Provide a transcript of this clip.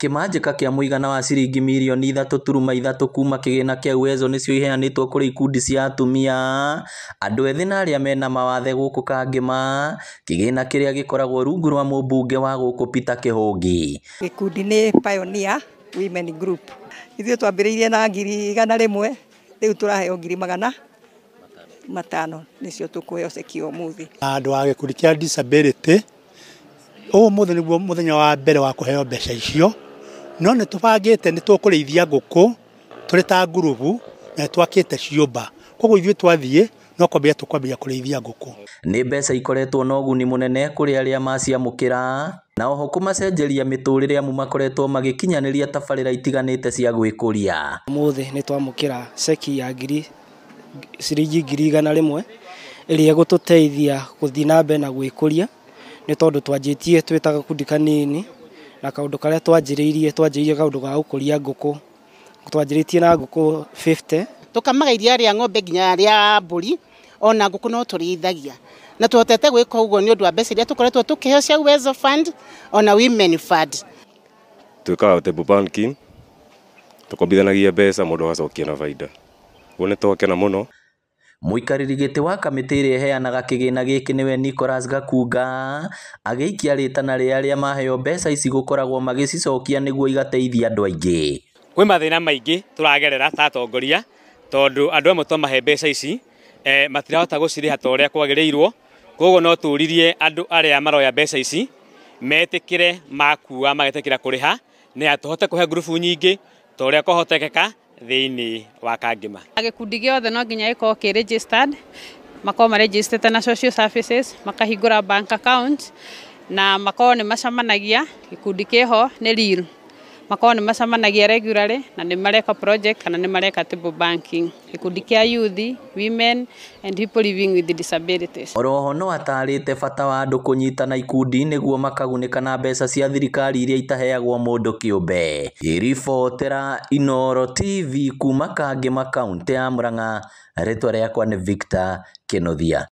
Kĩmanjĩka kĩa mũigana wa ciringi mirioni 3.3 kuma kĩgĩna kĩa Uwezo nĩcio iheanĩtwo kũrĩ ikundi cia atumia, andũ ethĩ na arĩa mena mawathe gũkũ Kangema, kĩgĩna kĩrĩa gĩkoragwo rungu rwa mũmbunge wa gũkũ Peter Kĩhũngi. Gĩkundi nĩ Pioneer Women Group. Ithuĩ twambĩrĩirie na 100,000, rĩu tũraheo 500,000 nĩcio tũkũheo ceki ũmũthĩ. Andũ a gĩkundi kĩa disability, ũmũthĩ nĩguo mũthenya wa mbere wa kũheo mbeca icio, no nĩ tũbangĩte nĩ tũkũrĩithia ngũkũ tũrĩ ta ngurubu na twakĩte ciũmba. Koguo ithuĩ twathiĩ no kwambia tũkwambia kũrĩithia ngũkũ. Nĩ mbeca ikoretwo na ũguni mũnene kũrĩ arĩa maciamũkĩra, na oho kũmacenjeria mĩtũrĩre amu makoretwo magĩkinyanĩria tabarĩra itiganĩte cia gwĩkũria. Ũmũthĩ nĩ twamũkĩra ceki ya ciringi 100,000 ĩrĩa gũtũteithia gũthiĩ na mbere na gwĩkũria, nĩ tondũ twanjĩtie twĩ ta gakundi kanini, na kaũndũ karĩa twanjĩrĩirie kaũndũ ga gũkũria ngũkũ. Twanjĩrĩtie na ngũkũ 50. Tũkamaga iria rĩa ng'ombe nginya rĩa mbũri, ona ngũkũ no tũrĩithagia. Na tuhotete gwĩka ũguo nĩ ũndũ wa mbeca iria tũkoretwo tũkĩheo cia Uwezo Fund ona Women Fund. Twĩkaga table banking, tũkombithanagia mbeca mũndũ agacokia na baida. Ũguo nĩ twakena mũno. Mũikarĩri gĩtĩ wa kamĩtĩ ĩrĩa ĩheanaga kĩgĩna gĩkĩ nĩwe Nicholas Gakunga, agĩikia rĩtana rĩa arĩa maheo mbeca ici gũkoragwo magĩcicokia nĩguo igateithia andũ aingĩ. Kwĩ mathĩna maingĩ tũragerera ta atongoria, tondũ andũ amwe twamahe mbeca ici matirahota gũcirĩha ta ũrĩa kwagĩrĩirwo. Koguo no tũririe andũ arĩa maroya mbeca ici metĩkĩre makua magetĩkĩra kũrĩha, nĩ tũhote kũhe ngurubu nyingĩ ta ũrĩa kwahotekeka thĩinĩ wa Kangema. Gĩkundi gĩothe no nginya gĩkorwo kĩ registered, makorwo ma-registered na social services, makahingũra bank account, na makorwo nĩ macamanagia, gĩkundi kĩho nĩ real, makorwo nĩ macamanagia regularly, na nĩ mareka project kana nĩ mareka table banking. Gĩkundi kĩa youth, women and people living with disabilities. Oroho no atarĩte bata wa andũ kũnyitana ikundi nĩguo makagunĩka na mbeca cia thirikari iria itaheagwo mũndũ kĩũmbe. Iribotera Inooro TV kuma Kangema kaunti ya Murang'a, rĩtwa rĩakwa nĩ Victor Kĩnuthia.